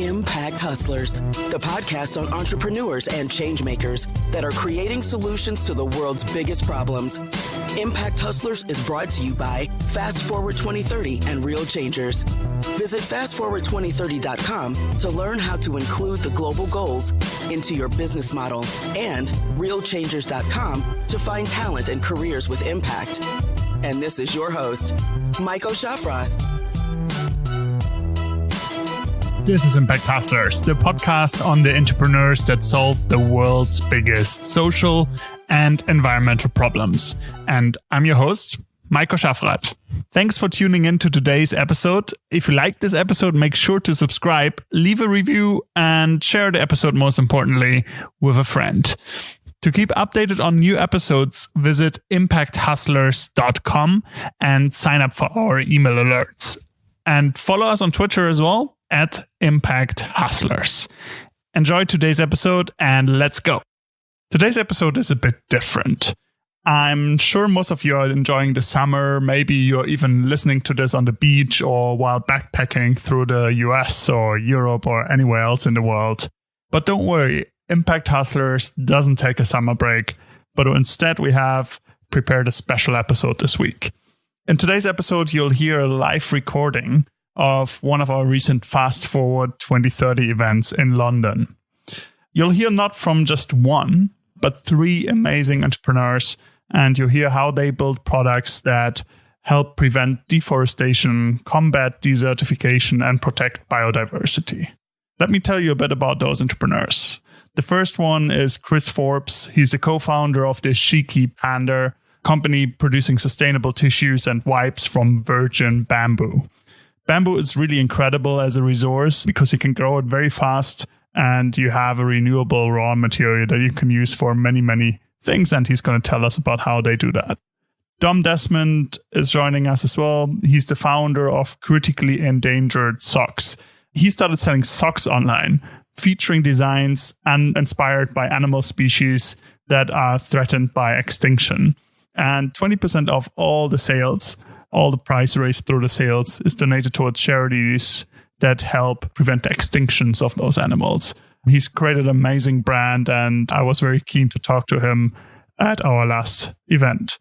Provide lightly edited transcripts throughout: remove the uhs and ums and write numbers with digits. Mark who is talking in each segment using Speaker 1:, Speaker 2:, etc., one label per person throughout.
Speaker 1: Impact Hustlers, the podcast on entrepreneurs and change makers that are creating solutions to the world's biggest problems. Impact Hustlers is brought to you by Fast Forward 2030 and Real Changers. Visit fastforward2030.com to learn how to include the global goals into your business model, and realchangers.com to find talent and careers with impact. And this is your host, Michael Shafrat.
Speaker 2: This is Impact Hustlers, the podcast on the entrepreneurs that solve the world's biggest social and environmental problems. And I'm your host, Michael Shafrat. Thanks for tuning in to today's episode. If you like this episode, make sure to subscribe, leave a review, and share the episode, most importantly, with a friend. To keep updated on new episodes, visit impacthustlers.com and sign up for our email alerts. And follow us on Twitter as well, at Impact Hustlers. Enjoy today's episode and let's go. Today's episode is a bit different. I'm sure most of you are enjoying the summer. Maybe you're even listening to this on the beach or while backpacking through the US or Europe or anywhere else in the world. But don't worry, Impact Hustlers doesn't take a summer break, but instead we have prepared a special episode this week. In today's episode, you'll hear a live recording of one of our recent Fast Forward 2030 events in London. You'll hear not from just one, but three amazing entrepreneurs, and you'll hear how they build products that help prevent deforestation, combat desertification, and protect biodiversity. Let me tell you a bit about those entrepreneurs. The first one is Chris Forbes. He's the co-founder of the Cheeky Panda company producing sustainable tissues and wipes from virgin bamboo. Bamboo is really incredible as a resource because you can grow it very fast and you have a renewable raw material that you can use for many, many things. And he's going to tell us about how they do that. Desmond is joining us as well. He's the founder of Critically Endangered Socks. He started selling socks online, featuring designs inspired by animal species that are threatened by extinction. And 20% of all the sales, all the price raised through the sales, is donated towards charities that help prevent the extinctions of those animals. He's created an amazing brand, and I was very keen to talk to him at our last event.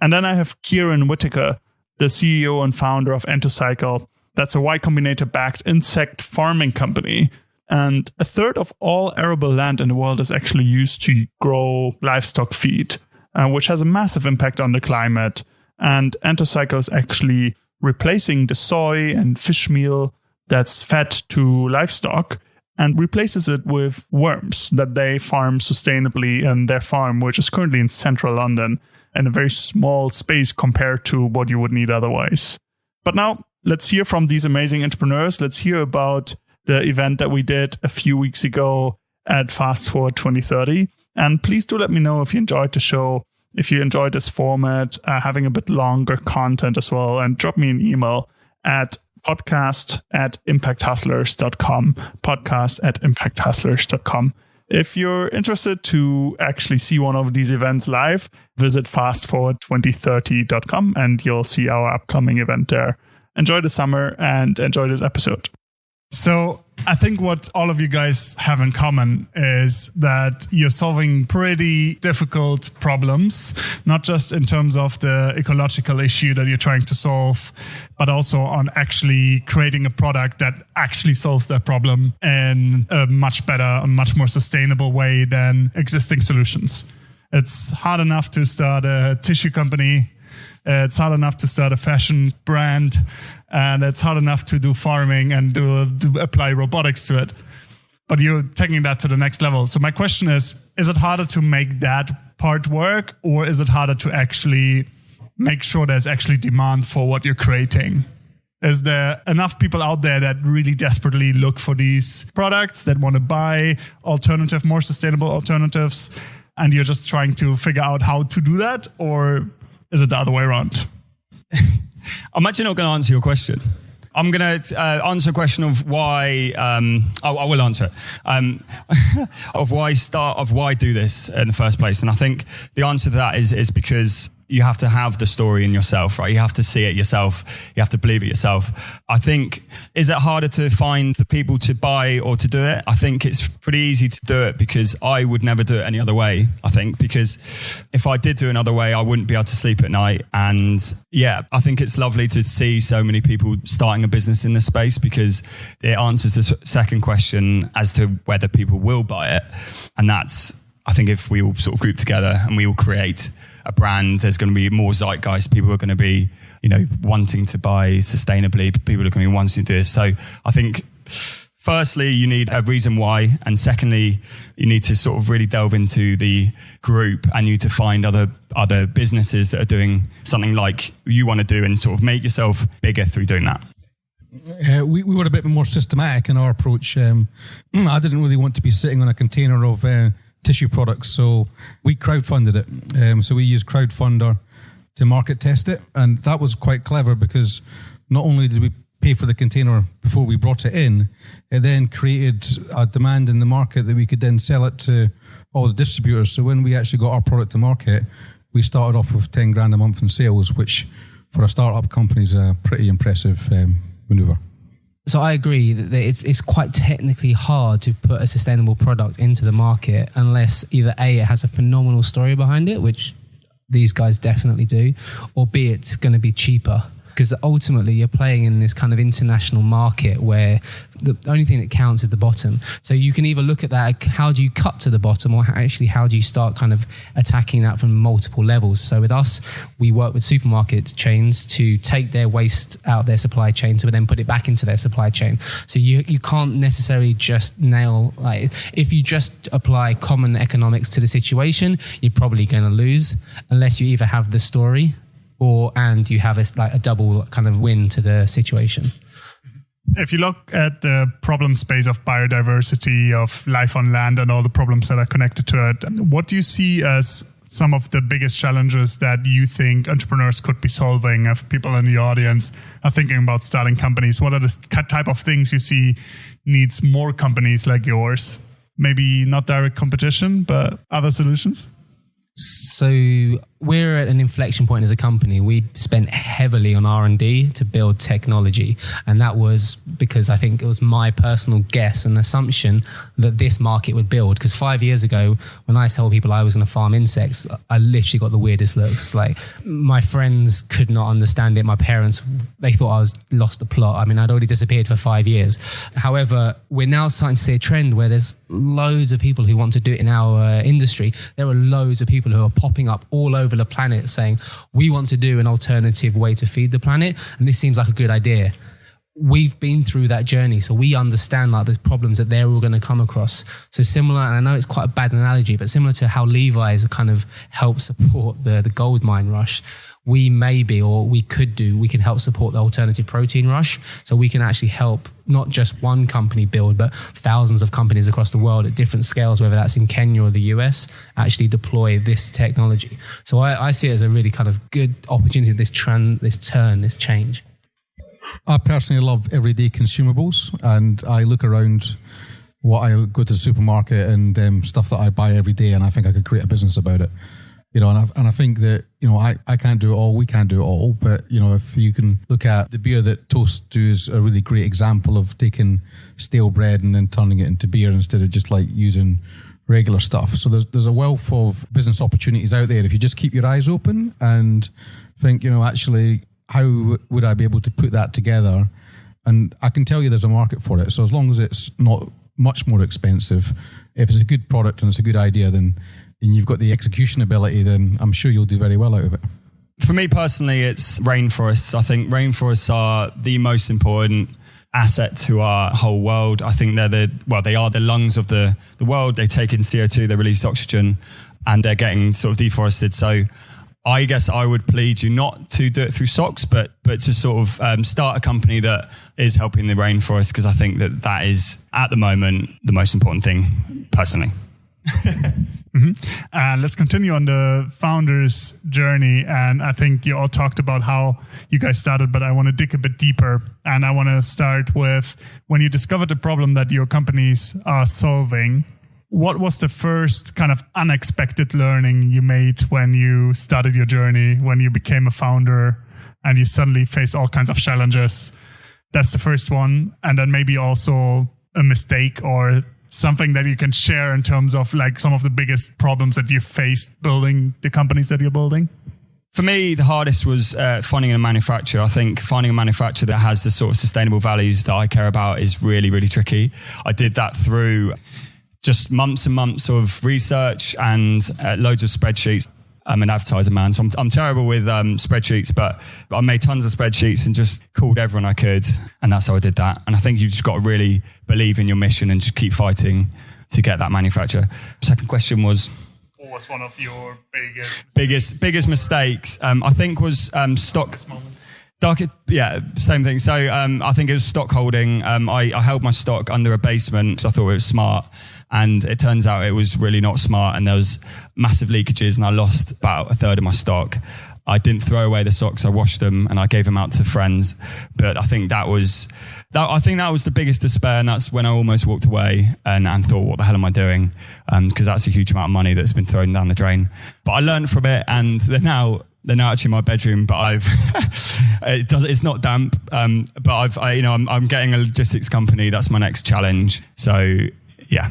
Speaker 2: And then I have Kieran Whitaker, the CEO and founder of Entocycle. That's a Y Combinator-backed insect farming company. And a third of all arable land in the world is actually used to grow livestock feed, which has a massive impact on the climate. And Entocycle is actually replacing the soy and fish meal that's fed to livestock and replaces it with worms that they farm sustainably in their farm, which is currently in central London in a very small space compared to what you would need otherwise. But now let's hear from these amazing entrepreneurs. Let's hear about the event that we did a few weeks ago at Fast Forward 2030. And please do let me know if you enjoyed the show, if you enjoyed this format, having a bit longer content as well, and drop me an email at podcast@impacthustlers.com, podcast@impacthustlers.com. If you're interested to actually see one of these events live, visit fastforward2030.com and you'll see our upcoming event there. Enjoy the summer and enjoy this episode. So I think what all of you guys have in common is that you're solving pretty difficult problems, not just in terms of the ecological issue that you're trying to solve, but also on actually creating a product that actually solves that problem in a much better, a much more sustainable way than existing solutions. It's hard enough to start a tissue company. It's hard enough to start a fashion brand. And it's hard enough to do farming and to apply robotics to it. But you're taking that to the next level. So my question is it harder to make that part work, or is it harder to actually make sure there's actually demand for what you're creating? Is there enough people out there that really desperately look for these products, that want to buy alternative, more sustainable alternatives, and you're just trying to figure out how to do that? Or is it the other way around?
Speaker 3: I'm actually not going to answer your question. I'm going to answer a question of why. I will answer it. Of why do this in the first place. And I think the answer to that is because you have to have the story in yourself, right? You have to see it yourself. You have to believe it yourself. I think, is it harder to find the people to buy or to do it? I think it's pretty easy to do it because I would never do it any other way, I think, because if I did do another way, I wouldn't be able to sleep at night. And yeah, I think it's lovely to see so many people starting a business in this space because it answers the second question as to whether people will buy it. And that's, I think if we all sort of group together and we all create a brand, there's going to be more zeitgeist. People are going to be, wanting to buy sustainably. People are going to be wanting to do this. So I think firstly, you need a reason why. And secondly, you need to sort of really delve into the group and you need to find other businesses that are doing something like you want to do and sort of make yourself bigger through doing that.
Speaker 4: We were a bit more systematic in our approach. I didn't really want to be sitting on a container of tissue products, so we crowdfunded it. So we used Crowdfunder to market test it, and that was quite clever because not only did we pay for the container before we brought it in, it then created a demand in the market that we could then sell it to all the distributors. So when we actually got our product to market, we started off with 10 grand a month in sales, which for a startup company is a pretty impressive maneuver.
Speaker 5: So I agree that it's quite technically hard to put a sustainable product into the market unless either A, it has a phenomenal story behind it, which these guys definitely do, or B, it's going to be cheaper. Because ultimately you're playing in this kind of international market where the only thing that counts is the bottom. So you can either look at that, how do you cut to the bottom, or actually how do you start kind of attacking that from multiple levels. So with us, we work with supermarket chains to take their waste out of their supply chain to then put it back into their supply chain. So you can't necessarily just nail, like if you just apply common economics to the situation, you're probably going to lose unless you either have the story and you have a double kind of win to the situation.
Speaker 2: If you look at the problem space of biodiversity, of life on land and all the problems that are connected to it, what do you see as some of the biggest challenges that you think entrepreneurs could be solving? If people in the audience are thinking about starting companies, what are the type of things you see needs more companies like yours? Maybe not direct competition, but other solutions?
Speaker 5: So we're at an inflection point as a company. We spent heavily on R&D to build technology. And that was because I think it was my personal guess and assumption that this market would build. Because 5 years ago, when I told people I was going to farm insects, I literally got the weirdest looks. Like my friends could not understand it. My parents, they thought I was lost the plot. I mean, I'd already disappeared for 5 years. However, we're now starting to see a trend where there's loads of people who want to do it in our industry. There are loads of people who are popping up all over the planet saying, we want to do an alternative way to feed the planet. And this seems like a good idea. We've been through that journey, so we understand like the problems that they're all going to come across. So similar, and I know it's quite a bad analogy, but similar to how Levi's kind of help support the gold mine rush, we can help support the alternative protein rush. So we can actually help not just one company build, but thousands of companies across the world at different scales, whether that's in Kenya or the US, actually deploy this technology. So I see it as a really kind of good opportunity, this change.
Speaker 4: I personally love everyday consumables, and I look around I go to the supermarket and stuff that I buy every day, and I think I could create a business about it. And I think that, I can't do it all, we can't do it all, but, if you can look at the beer that Toast do is a really great example of taking stale bread and then turning it into beer instead of just like using regular stuff. So there's a wealth of business opportunities out there if you just keep your eyes open and think, actually, how would I be able to put that together? And I can tell you there's a market for it. So as long as it's not much more expensive, if it's a good product and it's a good idea, and you've got the execution ability, then I'm sure you'll do very well out of it.
Speaker 3: For me personally, it's rainforests. I think rainforests are the most important asset to our whole world. I think they are the lungs of the world. They take in CO2, they release oxygen, and they're getting sort of deforested. So I guess I would plead you not to do it through socks, but to sort of start a company that is helping the rainforest, because I think that is, at the moment, the most important thing, personally.
Speaker 2: Mm-hmm. Let's continue on the founder's journey. And I think you all talked about how you guys started, but I want to dig a bit deeper. And I want to start with when you discovered the problem that your companies are solving. what was the first kind of unexpected learning you made when you started your journey, when you became a founder and you suddenly face all kinds of challenges? That's the first one. And then maybe also a mistake or something that you can share in terms of like some of the biggest problems that you faced building the companies that you're building.
Speaker 3: For me, the hardest was finding a manufacturer. I think finding a manufacturer that has the sort of sustainable values that I care about is really, really tricky. I did that through just months and months of research and loads of spreadsheets. I'm an advertiser, man, so I'm terrible with spreadsheets, but I made tons of spreadsheets and just called everyone I could, and that's how I did that. And I think you've just got to really believe in your mission and just keep fighting to get that manufacturer. Second question was...
Speaker 2: What was one of your biggest
Speaker 3: mistakes? I think was stock. Same thing. So I think it was stock holding. I held my stock under a basement because I thought it was smart, and it turns out it was really not smart. And there was massive leakages, and I lost about a third of my stock. I didn't throw away the socks. I washed them and I gave them out to friends. But I think that was the biggest despair, and that's when I almost walked away and thought, what the hell am I doing? Because that's a huge amount of money that's been thrown down the drain. But I learned from it, and they're now actually in my bedroom. But it's not damp. But I'm getting a logistics company. That's my next challenge. So yeah.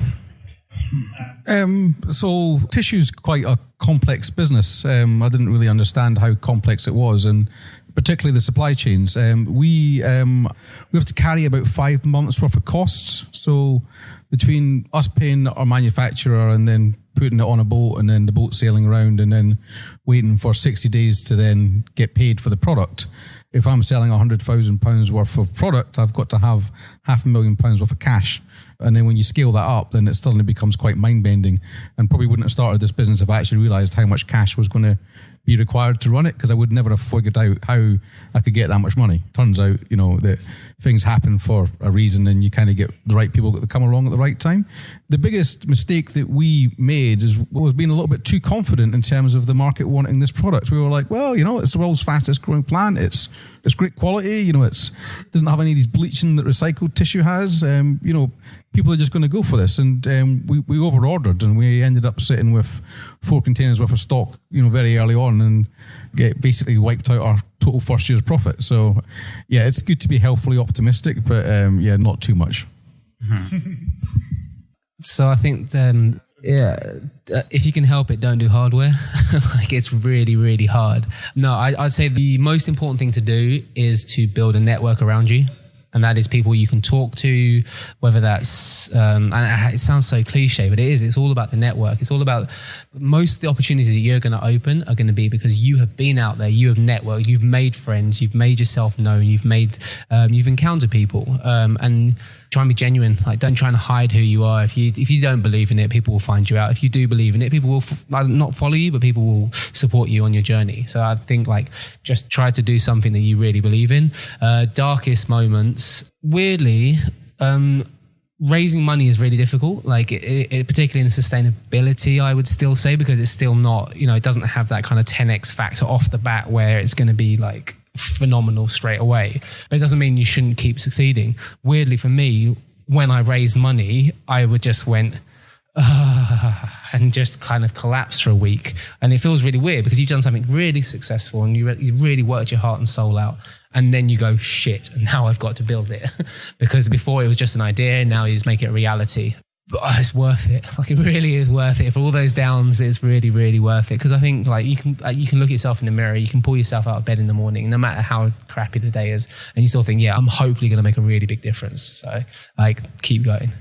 Speaker 4: So tissue's quite a complex business. I didn't really understand how complex it was, and particularly the supply chains. We have to carry about 5 months worth of costs. So between us paying our manufacturer and then putting it on a boat and then the boat sailing around and then waiting for 60 days to then get paid for the product. If I'm selling £100,000 worth of product, I've got to have £500,000 worth of cash. And then when you scale that up, then it suddenly becomes quite mind-bending, and probably wouldn't have started this business if I actually realised how much cash was going to be required to run it, because I would never have figured out how I could get that much money. Turns out, that things happen for a reason, and you kind of get the right people that come along at the right time. The biggest mistake that we made was being a little bit too confident in terms of the market wanting this product. We were like, well, it's the world's fastest growing plant. It's great quality. It doesn't have any of these bleaching that recycled tissue has. People are just going to go for this, and we over-ordered, and we ended up sitting with 4 containers worth of stock, very early on, and basically wiped out our total first year's profit. So, yeah, it's good to be healthily optimistic, but not too much.
Speaker 5: So I think if you can help it, don't do hardware. It's really, really hard. No, I'd say the most important thing to do is to build a network around you. And that is people you can talk to, whether that's, and it sounds so cliche, but it is. It's all about the network. It's all about most of the opportunities that you're going to open are going to be because you have been out there, you have networked, you've made friends, you've made yourself known, you've encountered people, and try and be genuine. Like, don't try and hide who you are. If you don't believe in it, people will find you out. If you do believe in it, people will not follow you, but people will support you on your journey. So I think just try to do something that you really believe in. Darkest moments, weirdly, raising money is really difficult. Particularly in sustainability, I would still say, because it's still not, it doesn't have that kind of 10x factor off the bat where it's going to be phenomenal straight away. But it doesn't mean you shouldn't keep succeeding. Weirdly for me, when I raised money, I would just went and just kind of collapsed for a week. And it feels really weird because you've done something really successful and you really worked your heart and soul out. And then you go, shit, and now I've got to build it. Because before it was just an idea, now you just make it a reality. But it's worth it. It really is worth it. For all those downs, it's really, really worth it. Because I think you can look at yourself in the mirror, you can pull yourself out of bed in the morning, no matter how crappy the day is, and you still think, yeah, I'm hopefully going to make a really big difference. So keep going.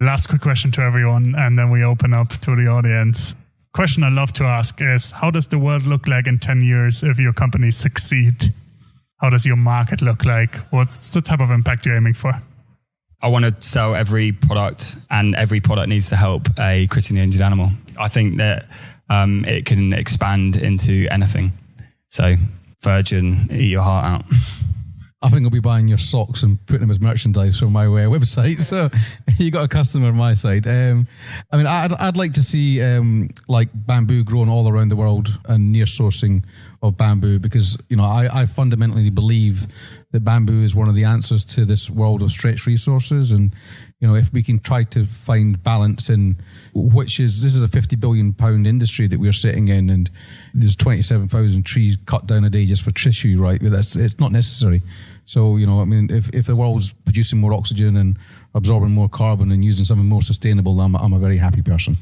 Speaker 2: Last quick question to everyone, and then we open up to the audience. Question I love to ask is, how does the world look like in 10 years if your companies succeed? How does your market look like? What's the type of impact you're aiming for?
Speaker 3: I want to sell every product, and every product needs to help a critically endangered animal. I think that it can expand into anything. So, Virgin, eat your heart out.
Speaker 4: I think I'll be buying your socks and putting them as merchandise from my website. So you got a customer on my side. I'd like to see bamboo growing all around the world and near sourcing of bamboo, because I fundamentally believe that bamboo is one of the answers to this world of stretched resources. And if we can try to find balance in this is a £50 billion industry that we're sitting in, and there's 27,000 trees cut down a day just for tissue, right? It's not necessary. So, if the world's producing more oxygen and absorbing more carbon and using something more sustainable, I'm a very happy person.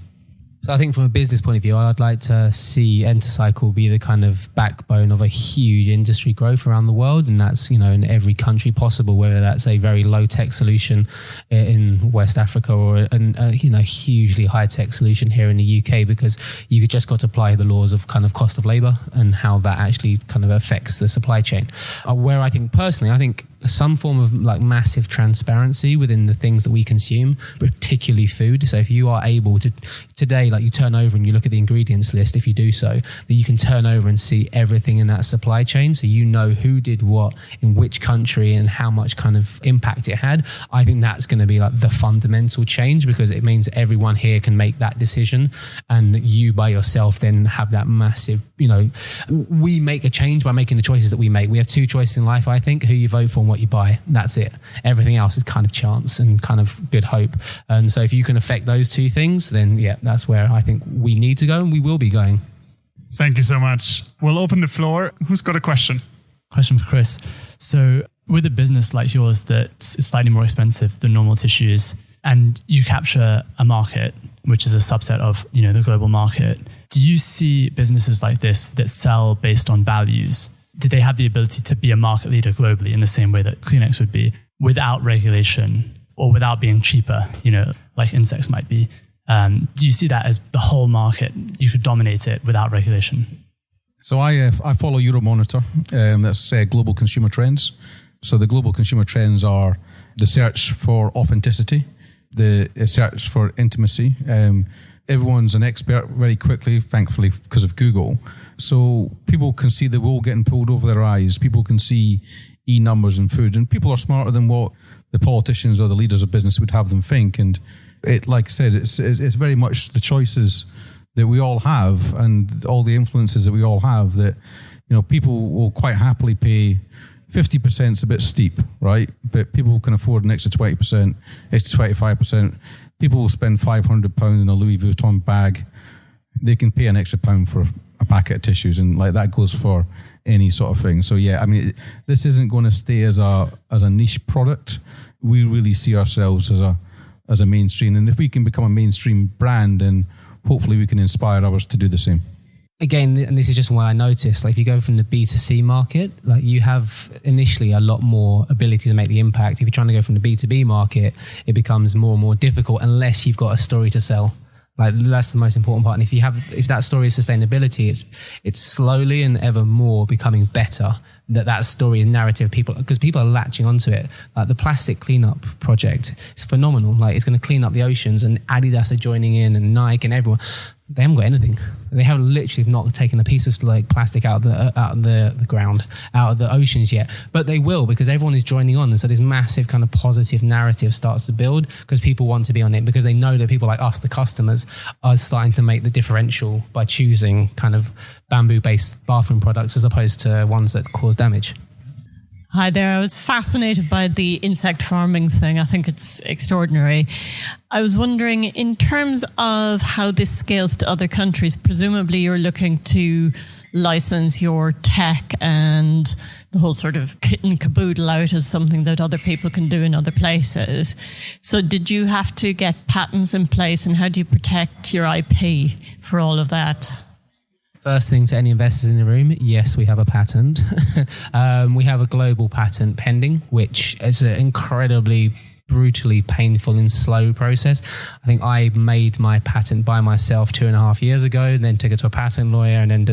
Speaker 5: So I think from a business point of view, I'd like to see Entercycle be the kind of backbone of a huge industry growth around the world. And that's, in every country possible, whether that's a very low tech solution in West Africa or a hugely high tech solution here in the UK, because you just got to apply the laws of kind of cost of labor and how that actually kind of affects the supply chain. Where I think some form of like massive transparency within the things that we consume, particularly food. So if you are able to today, like you turn over and you look at the ingredients list, if you do so, that you can turn over and see everything in that supply chain. So you know who did what in which country and how much kind of impact it had. I think that's going to be like the fundamental change, because it means everyone here can make that decision, and you by yourself then have that massive, we make a change by making the choices that we make. We have two choices in life, I think: who you vote for and what you buy. That's it. Everything else is kind of chance and kind of good hope. And so if you can affect those two things, then that's where I think we need to go, and we will be going.
Speaker 2: Thank you so much. We'll open the floor. Who's got a question?
Speaker 6: Question for Chris. So with a business like yours that's slightly more expensive than normal tissues, and you capture a market, which is a subset of, the global market, do you see businesses like this that sell based on values? Do they have the ability to be a market leader globally in the same way that Kleenex would be, without regulation or without being cheaper, like insects might be? Do you see that as the whole market? You could dominate it without regulation?
Speaker 4: So I follow Euromonitor. That's global consumer trends. So the global consumer trends are the search for authenticity, the search for intimacy. Everyone's an expert very quickly, thankfully, because of Google. So people can see the wool getting pulled over their eyes. People can see numbers in food, and people are smarter than what the politicians or the leaders of business would have them think. And it, like I said, it's very much the choices that we all have and all the influences that we all have that, people will quite happily pay. 50% is a bit steep, right? But people can afford an extra 20%, extra 25%. People will spend £500 in a Louis Vuitton bag. They can pay an extra £1 for a packet of tissues, and like that goes for any sort of thing. So this isn't going to stay as a niche product. We really see ourselves as a mainstream, and if we can become a mainstream brand, then hopefully we can inspire others to do the same.
Speaker 5: Again, and this is just what I noticed, like if you go from the B2C market, like you have initially a lot more ability to make the impact. If you're trying to go from the B2B market, it becomes more and more difficult unless you've got a story to sell. Like that's the most important part. And if that story is sustainability, it's slowly and ever more becoming better. That story and narrative, because people are latching onto it. Like the plastic cleanup project is phenomenal. Like it's going to clean up the oceans, and Adidas are joining in, and Nike and everyone. They haven't got anything. They haven't literally not taken a piece of like plastic out of the ground, out of the oceans yet. But they will, because everyone is joining on. And so this massive kind of positive narrative starts to build because people want to be on it, because they know that people like us, the customers, are starting to make the differential by choosing kind of bamboo-based bathroom products as opposed to ones that cause damage.
Speaker 7: Hi there. I was fascinated by the insect farming thing. I think it's extraordinary. I was wondering, in terms of how this scales to other countries, presumably you're looking to license your tech and the whole sort of kit and caboodle out as something that other people can do in other places. So did you have to get patents in place, and how do you protect your IP for all of that?
Speaker 5: First thing to any investors in the room, yes, we have a patent. We have a global patent pending, which is an incredibly brutally painful and slow process. I think I made my patent by myself 2.5 years ago, and then took it to a patent lawyer, and then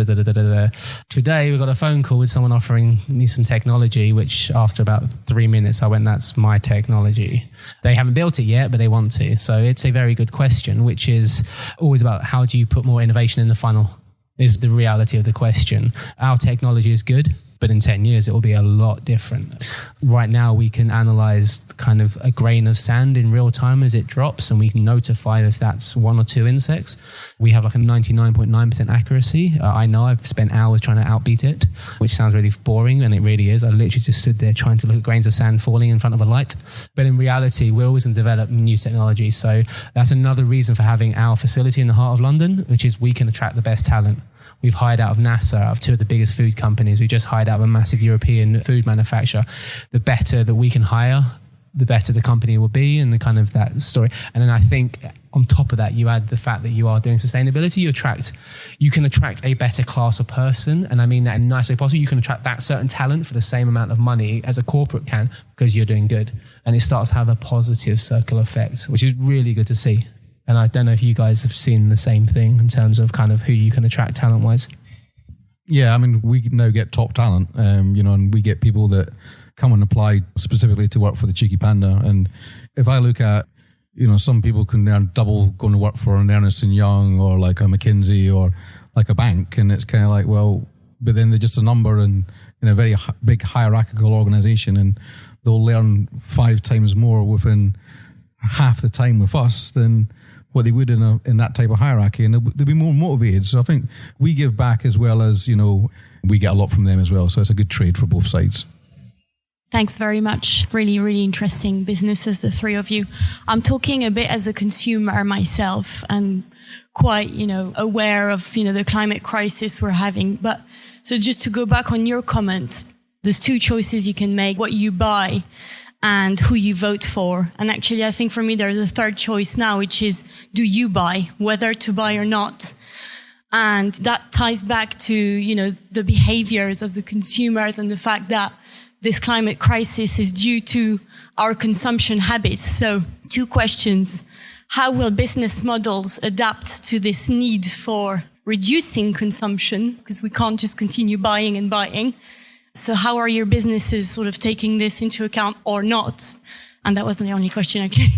Speaker 5: Today we got a phone call with someone offering me some technology, which after about 3 minutes I went, that's my technology. They haven't built it yet, but they want to. So it's a very good question, which is always about how do you put more innovation in the funnel, is the reality of the question. Our technology is good. but in 10 years, it will be a lot different. Right now, we can analyze kind of a grain of sand in real time as it drops, and we can notify if that's 1 or 2 insects. We have like a 99.9% accuracy. I know I've spent hours trying to outbeat it, which sounds really boring, and it really is. I literally just stood there trying to look at grains of sand falling in front of a light. But in reality, we're always going to develop new technology. So that's another reason for having our facility in the heart of London, which is we can attract the best talent. We've hired out of NASA, out of 2 of the biggest food companies. We just hired out of a massive European food manufacturer. The better that we can hire, the better the company will be, and the kind of that story. And then I think on top of that, you add the fact that you are doing sustainability. You can attract a better class of person. And I mean that in the nicest way possible. You can attract that certain talent for the same amount of money as a corporate can, because you're doing good. And it starts to have a positive circular effect, which is really good to see. And I don't know if you guys have seen the same thing in terms of kind of who you can attract talent-wise.
Speaker 4: Yeah, I mean, we now get top talent, and we get people that come and apply specifically to work for the Cheeky Panda. And if I look at, some people can earn double going to work for an Ernst & Young or like a McKinsey or like a bank. And it's kind of like, well, but then they're just a number in a very big hierarchical organization, and they'll learn 5 times more within half the time with us than what they would in that type of hierarchy, and they'll be more motivated. So I think we give back as well as, we get a lot from them as well. So it's a good trade for both sides.
Speaker 8: Thanks very much. Really, really interesting businesses, the 3 of you. I'm talking a bit as a consumer myself and quite, aware of, the climate crisis we're having. But so just to go back on your comment, there's 2 choices you can make: what you buy and who you vote for. And actually, I think for me, there's a 3rd choice now, which is, do you buy, whether to buy or not? And that ties back to, the behaviors of the consumers and the fact that this climate crisis is due to our consumption habits. So 2 questions. How will business models adapt to this need for reducing consumption? Because we can't just continue buying and buying. So how are your businesses sort of taking this into account or not? And that wasn't the only question, actually.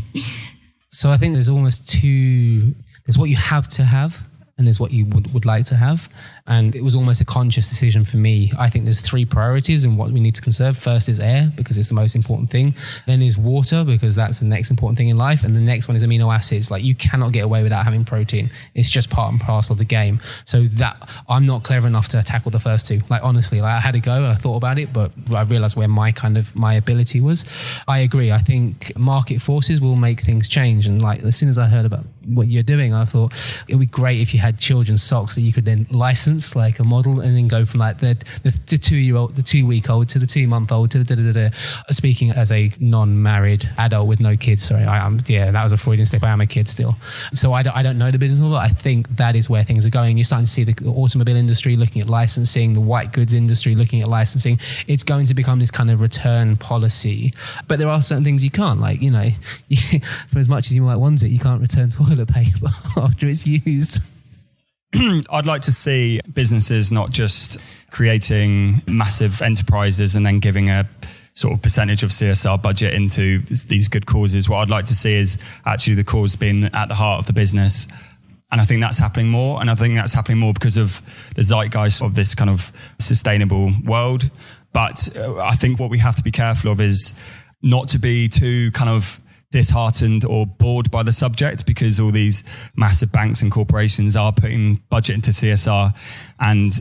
Speaker 5: So I think there's almost 2, there's what you have to have, and there's what you would like to have. And it was almost a conscious decision for me. I think there's 3 priorities in what we need to conserve. First is air, because it's the most important thing. Then is water, because that's the next important thing in life. And the next one is amino acids. Like, you cannot get away without having protein. It's just part and parcel of the game. So that I'm not clever enough to tackle the first 2. Like, honestly, I had a go and I thought about it, but I realized where my ability was. I agree. I think market forces will make things change. And like, as soon as I heard about what you're doing, I thought it would be great if you had children's socks that you could then license like a model, and then go from like the 2-year-old, the 2-week-old to the 2-month-old to the Speaking as a non-married adult with no kids, sorry, that was a Freudian slip. I am a kid still, so I don't know the business model. I think that is where things are going. You're starting to see the automobile industry looking at licensing, the white goods industry looking at licensing. It's going to become this kind of return policy, but there are certain things you can't, like, for as much as you might want it, you can't return toilet paper after it's used.
Speaker 3: I'd like to see businesses not just creating massive enterprises and then giving a sort of percentage of CSR budget into these good causes. What I'd like to see is actually the cause being at the heart of the business. And I think that's happening more. And I think that's happening more because of the zeitgeist of this kind of sustainable world. But I think what we have to be careful of is not to be too kind of disheartened or bored by the subject, because all these massive banks and corporations are putting budget into CSR. And,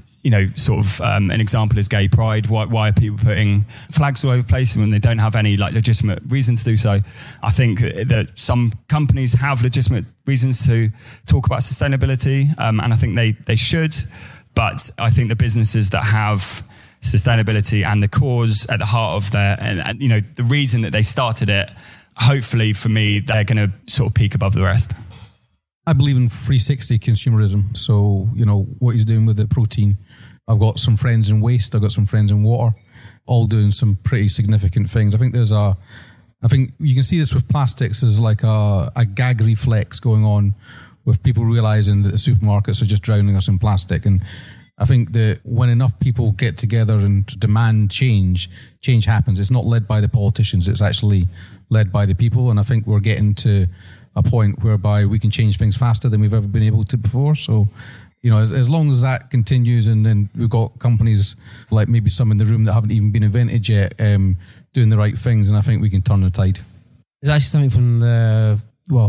Speaker 3: sort of an example is gay pride. Why are people putting flags all over the place when they don't have any like legitimate reason to do so? I think that some companies have legitimate reasons to talk about sustainability, and I think they should. But I think the businesses that have sustainability and the cause at the heart of and the reason that they started it, hopefully for me, they're going to sort of peak above the rest.
Speaker 4: I believe in 360 consumerism. So, what he's doing with the protein. I've got some friends in waste. I've got some friends in water, all doing some pretty significant things. I think you can see this with plastics. There's like a gag reflex going on with people realizing that the supermarkets are just drowning us in plastic. And I think that when enough people get together and demand change happens. It's not led by the politicians. It's actually led by the people. And I think we're getting to a point whereby we can change things faster than we've ever been able to before. So You know, as long as that continues, and then we've got companies like maybe some in the room that haven't even been invented yet, doing the right things, and I think we can turn the tide.
Speaker 5: There's actually something from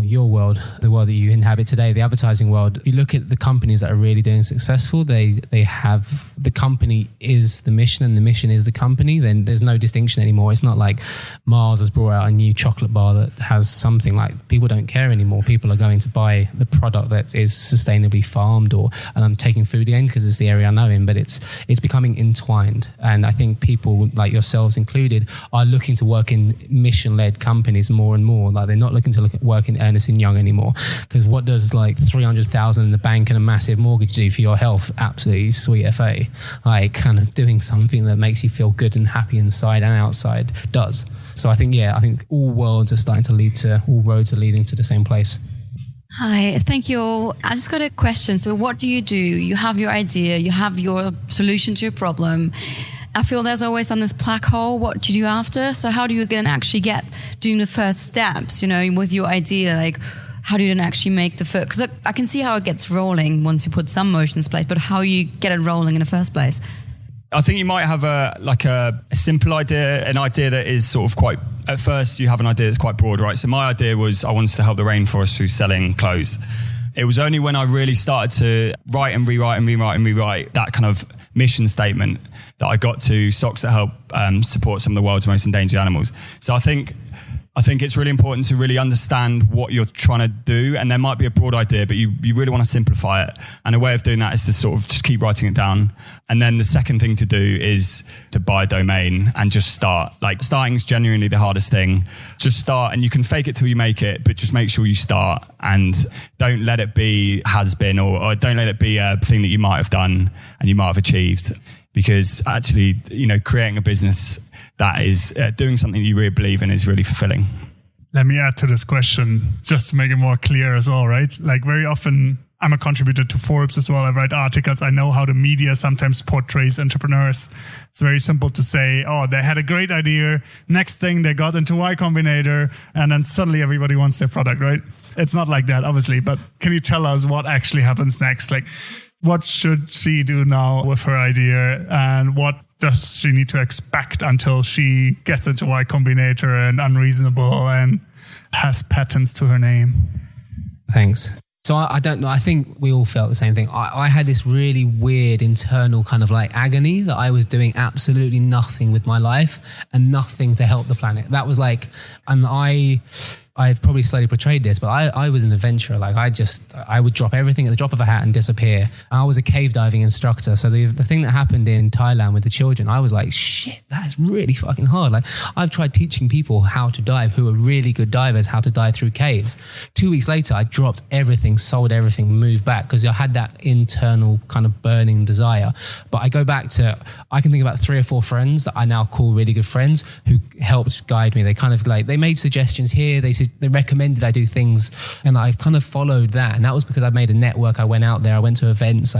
Speaker 5: your world, the world that you inhabit today, the advertising world. If you look at the companies that are really doing successful, they have the company is the mission and the mission is the company. Then there's no distinction anymore. It's not like Mars has brought out a new chocolate bar that has something. Like, people don't care anymore. People are going to buy the product that is sustainably farmed, and I'm taking food again because it's the area I know in, but it's becoming entwined. And I think people like yourselves included are looking to work in mission-led companies more and more. Like, they're not looking to work in Ernest & Young anymore, because what does like 300,000 in the bank and a massive mortgage do for your health? Absolutely sweet FA. Like, kind of doing something that makes you feel good and happy inside and outside does. So I think all roads are leading to the same place.
Speaker 9: Hi, thank you all. I just got a question. So what do? You have your idea, you have your solution to your problem. I feel there's always on this black hole, what do you do after? So how do you then actually get doing the first steps, with your idea? Like, how do you then actually make the first? Because I can see how it gets rolling once you put some motions in place, but how you get it rolling in the first place?
Speaker 3: I think you might have a simple idea, an idea that is sort of quite, at first you have an idea that's quite broad, right? So my idea was I wanted to help the rainforest through selling clothes. It was only when I really started to write and rewrite that kind of mission statement that I got to socks that help support some of the world's most endangered animals. So I think it's really important to really understand what you're trying to do. And there might be a broad idea, but you really want to simplify it. And a way of doing that is to sort of just keep writing it down. And then the second thing to do is to buy a domain and just start. Like, starting is genuinely the hardest thing. Just start, and you can fake it till you make it, but just make sure you start, and don't let it be has been, or don't let it be a thing that you might have done and you might have achieved. Because actually, creating a business that is doing something you really believe in is really fulfilling.
Speaker 2: Let me add to this question, just to make it more clear as well, right? Like, very often, I'm a contributor to Forbes as well. I write articles. I know how the media sometimes portrays entrepreneurs. It's very simple to say, oh, they had a great idea. Next thing, they got into Y Combinator, and then suddenly everybody wants their product, right? It's not like that, obviously. But can you tell us what actually happens next? Like, what should she do now with her idea, and what does she need to expect until she gets into Y Combinator and Unreasonable and has patents to her name?
Speaker 5: Thanks. So I don't know. I think we all felt the same thing. I had this really weird internal kind of like agony that I was doing absolutely nothing with my life and nothing to help the planet. That was like, and I've probably slightly portrayed this, but I was an adventurer. Like, I would drop everything at the drop of a hat and disappear. I was a cave diving instructor. So the thing that happened in Thailand with the children, I was like, shit, that is really fucking hard. Like, I've tried teaching people how to dive, who are really good divers, how to dive through caves. 2 weeks later, I dropped everything, sold everything, moved back, because I had that internal kind of burning desire. But I go back to, I can think about 3 or 4 friends that I now call really good friends who helped guide me. They kind of like, they made suggestions here. They recommended I do things, and I've kind of followed that. And that was because I made a network. I went out there, I went to events.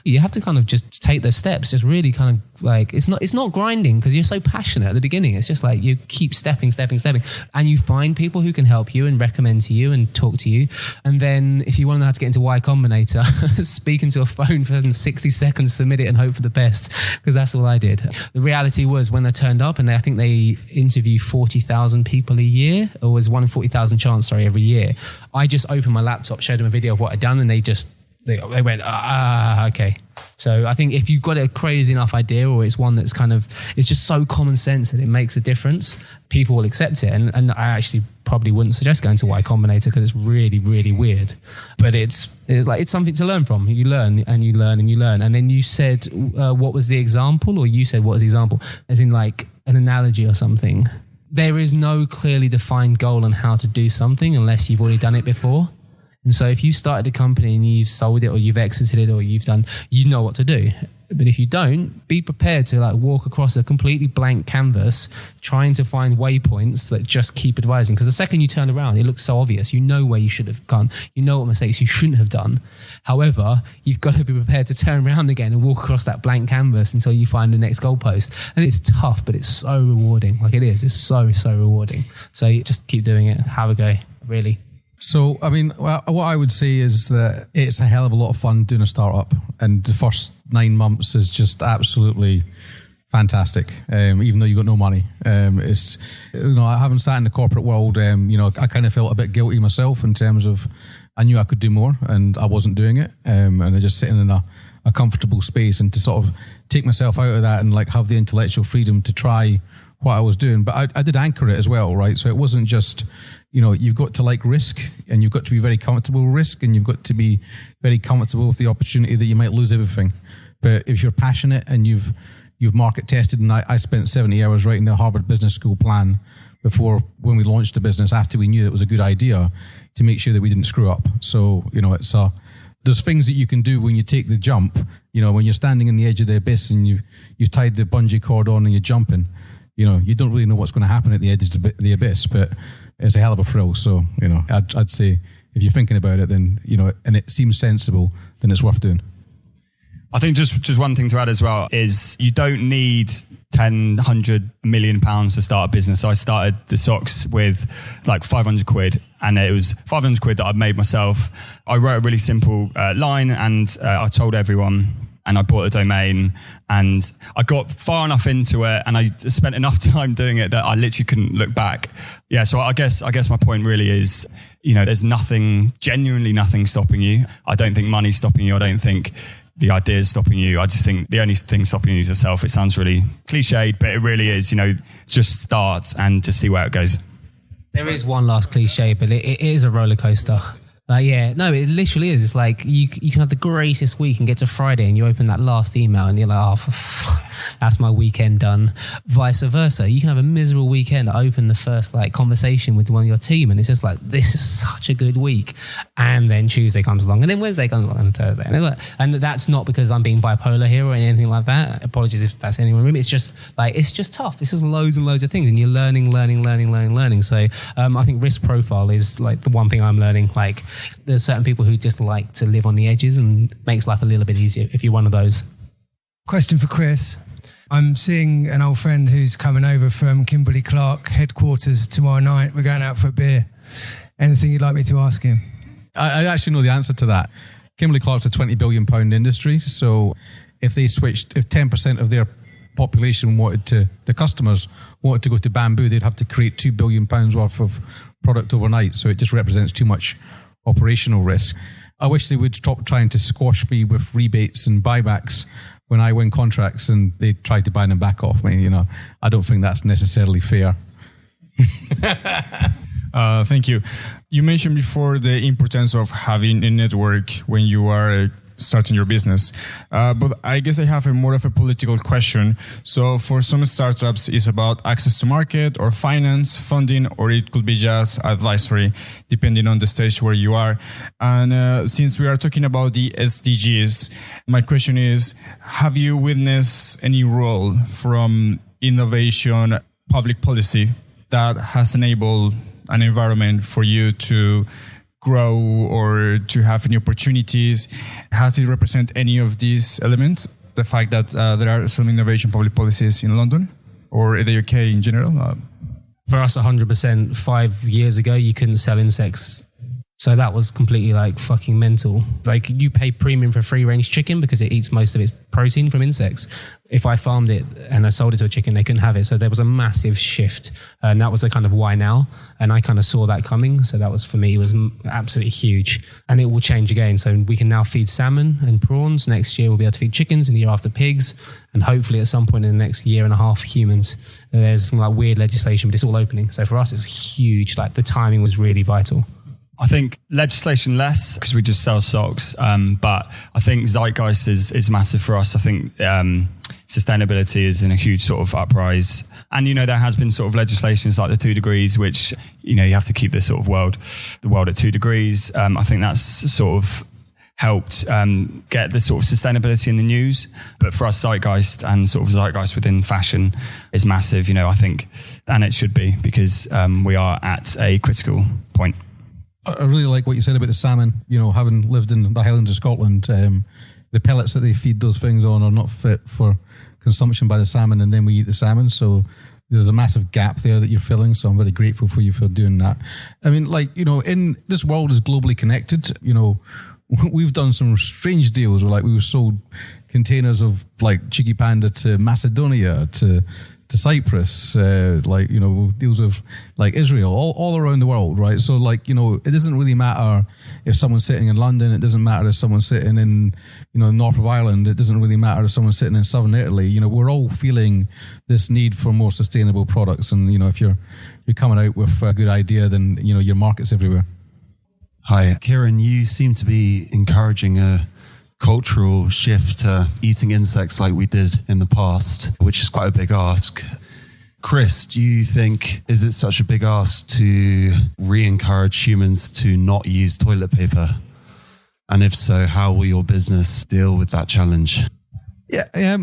Speaker 5: You have to kind of just take those steps, just really kind of like, it's not grinding because you're so passionate at the beginning. It's just like you keep stepping, and you find people who can help you and recommend to you and talk to you. And then if you want to know how to get into Y Combinator, speak into a phone for 60 seconds, submit it and hope for the best, because that's all I did. The reality was, when I turned up, and I think they interview 40,000 people a year, or was 1 in 40,000 chance, every year. I just opened my laptop, showed them a video of what I'd done, and they went, okay. So I think if you've got a crazy enough idea, or it's one that's kind of, it's just so common sense that it makes a difference, people will accept it. And I actually probably wouldn't suggest going to Y Combinator because it's really, really weird. But it's something to learn from. You learn and you learn and you learn. And then you said, what was the example? Or you said, what was the example? As in like an analogy or something. There is no clearly defined goal on how to do something unless you've already done it before. And so if you started a company and you've sold it, or you've exited it, or you know what to do. But if you don't, be prepared to like walk across a completely blank canvas, trying to find waypoints that just keep advising. Because the second you turn around, it looks so obvious. You know where you should have gone. You know what mistakes you shouldn't have done. However, you've got to be prepared to turn around again and walk across that blank canvas until you find the next goalpost. And it's tough, but it's so rewarding. Like, it is. It's so, so rewarding. So just keep doing it. Have a go. Really.
Speaker 4: So, I mean, what I would say is that it's a hell of a lot of fun doing a startup, and the first 9 months is just absolutely fantastic. Even though you got no money, it's, you know, I haven't sat in the corporate world. You know, I kind of felt a bit guilty myself in terms of I knew I could do more and I wasn't doing it, and I just sitting in a comfortable space, and to sort of take myself out of that and like have the intellectual freedom to try what I was doing. But I did anchor it as well, right? So it wasn't just, you know, you've got to like risk, and you've got to be very comfortable with risk, and you've got to be very comfortable with the opportunity that you might lose everything. But if you're passionate and you've market tested, and I spent 70 hours writing the Harvard Business School plan before, when we launched the business, after we knew it was a good idea, to make sure that we didn't screw up. So, you know, there's things that you can do when you take the jump. You know, when you're standing in the edge of the abyss and you've tied the bungee cord on and you're jumping, you know, you don't really know what's going to happen at the edge of the abyss, but it's a hell of a thrill. So, you know, I'd say if you're thinking about it, then, you know, and it seems sensible, then it's worth doing.
Speaker 3: I think just one thing to add as well is you don't need 10, 100 million pounds to start a business. I started the socks with like 500 quid, and it was 500 quid that I'd made myself. I wrote a really simple line, and I told everyone, and I bought a domain, and I got far enough into it, and I spent enough time doing it that I literally couldn't look back. Yeah, so I guess my point really is, you know, there's genuinely nothing stopping you. I don't think money's stopping you. I don't think the idea is stopping you. I just think the only thing stopping you is yourself. It sounds really cliched, but it really is, you know, just start and to see where it goes.
Speaker 5: There is one last cliche, but it is a roller coaster. Like, yeah, no, it literally is. It's like you can have the greatest week and get to Friday and you open that last email and you're like, oh, that's my weekend done. Vice versa. You can have a miserable weekend, open the first like conversation with one of your team, and it's just like, this is such a good week. And then Tuesday comes along, and then Wednesday comes along, and Thursday. And that's not because I'm being bipolar here or anything like that. Apologies if that's anyone in the room. It's just tough. This is loads and loads of things, and you're learning. So I think risk profile is like the one thing I'm learning. Like, there's certain people who just like to live on the edges, and makes life a little bit easier if you're one of those.
Speaker 10: Question for Chris. I'm seeing an old friend who's coming over from Kimberly-Clark headquarters tomorrow night. We're going out for a beer. Anything you'd like me to ask him?
Speaker 4: I actually know the answer to that. Kimberly-Clark's a £20 billion industry. So if 10% of their population the customers wanted to go to bamboo, they'd have to create £2 billion worth of product overnight. So it just represents too much operational risk. I wish they would stop trying to squash me with rebates and buybacks when I win contracts, and they try to buy them back off me. You know, I don't think that's necessarily fair.
Speaker 11: Thank you. You mentioned before the importance of having a network when you are starting your business. But I guess I have more of a political question. So for some startups, it's about access to market or finance, funding, or it could be just advisory, depending on the stage where you are. And since we are talking about the SDGs, my question is, have you witnessed any role from innovation, public policy that has enabled an environment for you to grow or to have any opportunities? Has it represent any of these elements? The fact that there are some innovation public policies in London or the UK in general?
Speaker 5: For us, 100%. 5 years ago, you couldn't sell insects. So that was completely like fucking mental. Like, you pay premium for free range chicken because it eats most of its protein from insects. If I farmed it and I sold it to a chicken, they couldn't have it. So there was a massive shift. And that was the kind of why now. And I kind of saw that coming. So that was, for me, it was absolutely huge. And it will change again. So we can now feed salmon and prawns. Next year, we'll be able to feed chickens, and the year after pigs. And hopefully at some point in the next year and a half, humans. There's some like weird legislation, but it's all opening. So for us, it's huge. Like, the timing was really vital.
Speaker 3: I think legislation less, because we just sell socks. But I think zeitgeist is massive for us. I think sustainability is in a huge sort of uprise. And, you know, there has been sort of legislations like the 2 degrees, which, you know, you have to keep the world at 2 degrees. I think that's sort of helped get the sort of sustainability in the news. But for us, zeitgeist and sort of zeitgeist within fashion is massive, you know, I think. And it should be, because we are at a critical point.
Speaker 4: I really like what you said about the salmon. You know, having lived in the Highlands of Scotland, the pellets that they feed those things on are not fit for consumption by the salmon, and then we eat the salmon. So there's a massive gap there that you're filling. So I'm very grateful for you for doing that. I mean, like, you know, in this world is globally connected. You know, we've done some strange deals where, like, we sold containers of like Cheeky Panda to Macedonia, to Cyprus, like, you know, deals with like Israel, all around the world, right? So, like, you know, it doesn't really matter if someone's sitting in London. It doesn't matter if someone's sitting in, you know, north of Ireland. It doesn't really matter if someone's sitting in southern Italy. You know, we're all feeling this need for more sustainable products. And, you know, if you're coming out with a good idea, then, you know, your market's everywhere.
Speaker 12: Hi, Kieran, you seem to be encouraging a cultural shift to eating insects like we did in the past, which is quite a big ask. Chris, do you think, is it such a big ask to re-encourage humans to not use toilet paper? And if so, how will your business deal with that challenge?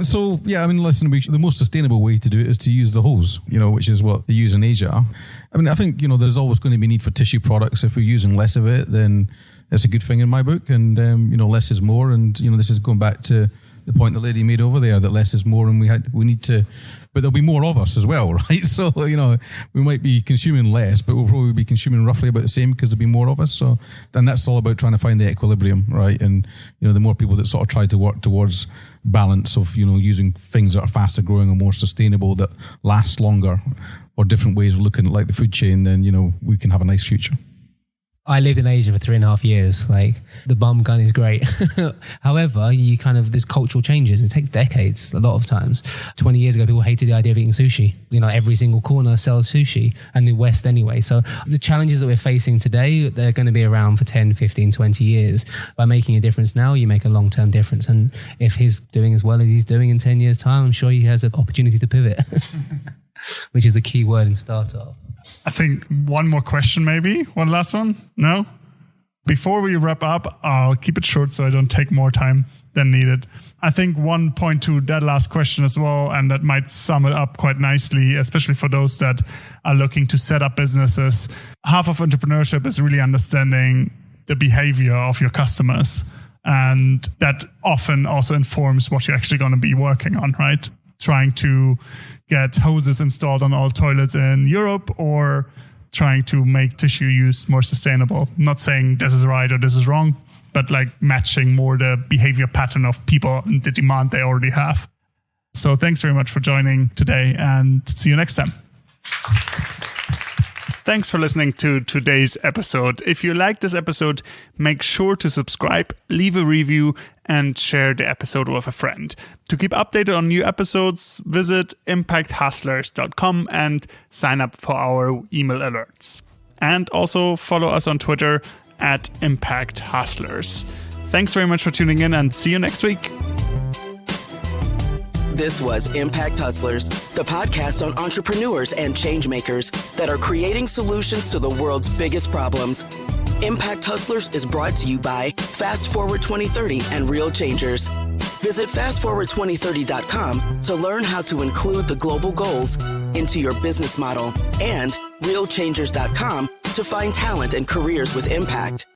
Speaker 4: So, I mean, listen, the most sustainable way to do it is to use the hose, you know, which is what they use in Asia. I mean, I think, you know, there's always going to be need for tissue products. If we're using less of it, then it's a good thing in my book. And, you know, less is more. And, you know, this is going back to the point the lady made over there, that less is more, and we need to, but there'll be more of us as well, right? So, you know, we might be consuming less, but we'll probably be consuming roughly about the same because there'll be more of us. So, and that's all about trying to find the equilibrium, right? And, you know, the more people that sort of try to work towards balance of, you know, using things that are faster growing and more sustainable, that last longer, or different ways of looking at like the food chain, then, you know, we can have a nice future.
Speaker 5: I lived in Asia for 3.5 years. Like, the bum gun is great. However, there's cultural changes. It takes decades, a lot of times. 20 years ago, people hated the idea of eating sushi. You know, every single corner sells sushi, and the West anyway. So the challenges that we're facing today, they're going to be around for 10, 15, 20 years. By making a difference now, you make a long-term difference. And if he's doing as well as he's doing in 10 years' time, I'm sure he has an opportunity to pivot, which is the key word in startup.
Speaker 2: I think one more question, maybe. One last one? No? Before we wrap up, I'll keep it short so I don't take more time than needed. I think one point to that last question as well, and that might sum it up quite nicely, especially for those that are looking to set up businesses. Half of entrepreneurship is really understanding the behavior of your customers. And that often also informs what you're actually going to be working on, right? Trying to get hoses installed on all toilets in Europe, or trying to make tissue use more sustainable. I'm not saying this is right or this is wrong, but like matching more the behavior pattern of people and the demand they already have. So thanks very much for joining today, and see you next time. Thanks for listening to today's episode. If you like this episode, make sure to subscribe, leave a review, and share the episode with a friend. To keep updated on new episodes, visit impacthustlers.com and sign up for our email alerts. And also follow us on Twitter @ImpactHustlers. Thanks very much for tuning in, and see you next week.
Speaker 1: This was Impact Hustlers, the podcast on entrepreneurs and changemakers that are creating solutions to the world's biggest problems. Impact Hustlers is brought to you by Fast Forward 2030 and Real Changers. Visit fastforward2030.com to learn how to include the global goals into your business model, and realchangers.com to find talent and careers with impact.